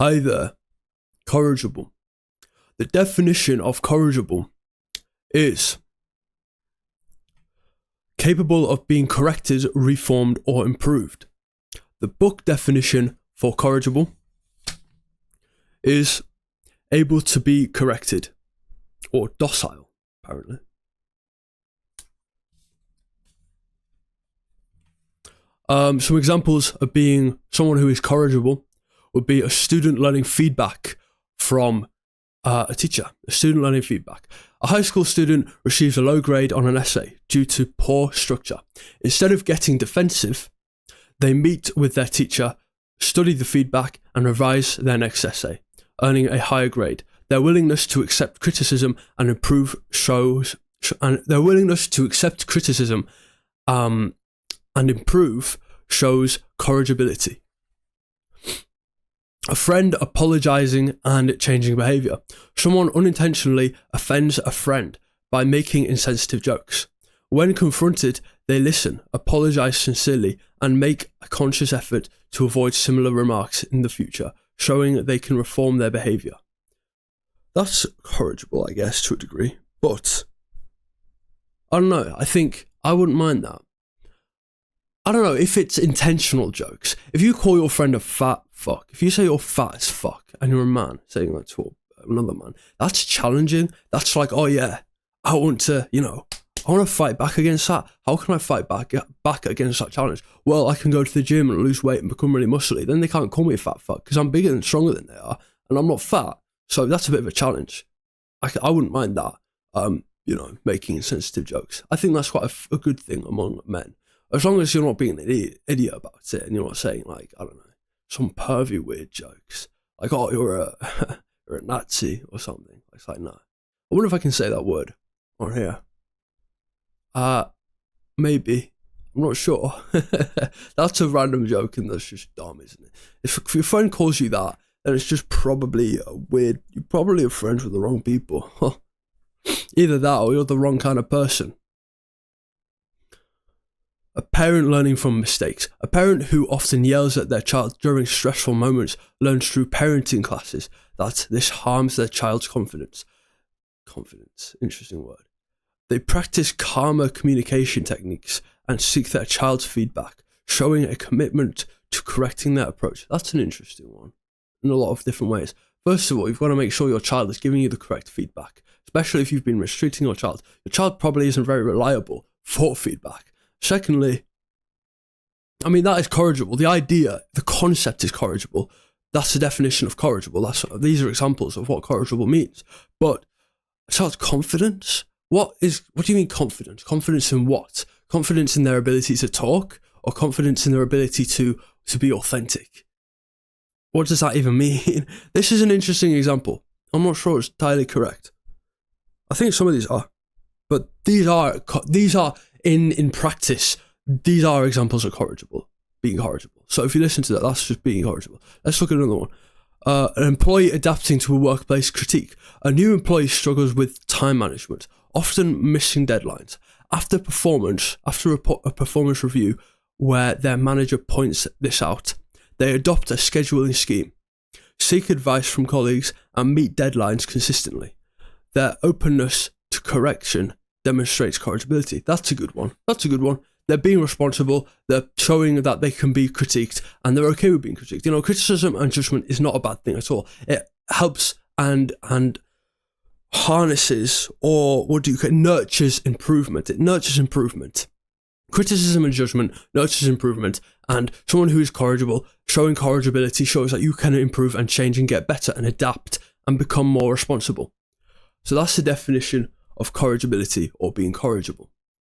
Hi there, corrigible. The definition of corrigible is capable of being corrected, reformed, or improved. The book definition for corrigible is able to be corrected, or docile, apparently. Some examples of being someone who is corrigible would be a student learning feedback from a teacher. A student learning feedback. A high school student receives a low grade on an essay due to poor structure. Instead of getting defensive, they meet with their teacher, study the feedback, and revise their next essay, earning a higher grade. Their willingness to accept criticism and improve shows, and their willingness to accept criticism and improve shows corrigibility. A friend apologizing and changing behavior. Someone unintentionally offends a friend by making insensitive jokes. When confronted, they listen, apologize sincerely, and make a conscious effort to avoid similar remarks in the future, showing that they can reform their behavior. That's corrigible, I guess, to a degree, but I don't know. I think I wouldn't mind that. I don't know if it's intentional jokes. If you call your friend a fat fuck, if you say you're fat as fuck and you're a man saying that to another man, that's challenging. That's like, oh yeah, I want to fight back against that. How can I fight back against that challenge? Well, I can go to the gym and lose weight and become really muscly. Then they can't call me a fat fuck because I'm bigger and stronger than they are and I'm not fat. So that's a bit of a challenge. I wouldn't mind that, making insensitive jokes. I think that's quite a good thing among men. As long as you're not being an idiot about it and you're not saying, like, I don't know, some pervy weird jokes. Like, oh, you're a Nazi or something. It's like, no. I wonder if I can say that word on here. Maybe. I'm not sure. That's a random joke and that's just dumb, isn't it? If your friend calls you that, then it's just probably weird. You probably are friends with the wrong people. Either that or you're the wrong kind of person. A parent learning from mistakes. A parent who often yells at their child during stressful moments learns through parenting classes that this harms their child's confidence. Confidence, interesting word. They practice calmer communication techniques and seek their child's feedback, showing a commitment to correcting their approach. That's an interesting one in a lot of different ways. First of all, you've got to make sure your child is giving you the correct feedback, especially if you've been mistreating your child. Your child probably isn't very reliable for feedback. Secondly, I mean, that is corrigible. The idea, the concept is corrigible. That's the definition of corrigible. These are examples of what corrigible means. But a child's confidence? What do you mean confidence? Confidence in what? Confidence in their ability to talk or confidence in their ability to be authentic? What does that even mean? This is an interesting example. I'm not sure it's entirely correct. I think some of these are. But these are in practice, these are examples of being corrigible. So if you listen to that, that's just being corrigible. Let's look at another one. An employee adapting to a workplace critique. A new employee struggles with time management, often missing deadlines. After a performance review where their manager points this out, they adopt a scheduling scheme, seek advice from colleagues, and meet deadlines consistently. Their openness to correction demonstrates corrigibility. That's a good one. They're being responsible. They're showing that they can be critiqued and they're okay with being critiqued. Criticism and judgment is not a bad thing at all. It helps and harnesses nurtures improvement. It nurtures improvement. Criticism and judgment nurtures improvement, and someone who is corrigible, showing corrigibility shows that you can improve and change and get better and adapt and become more responsible. So that's the definition of corrigibility or being corrigible.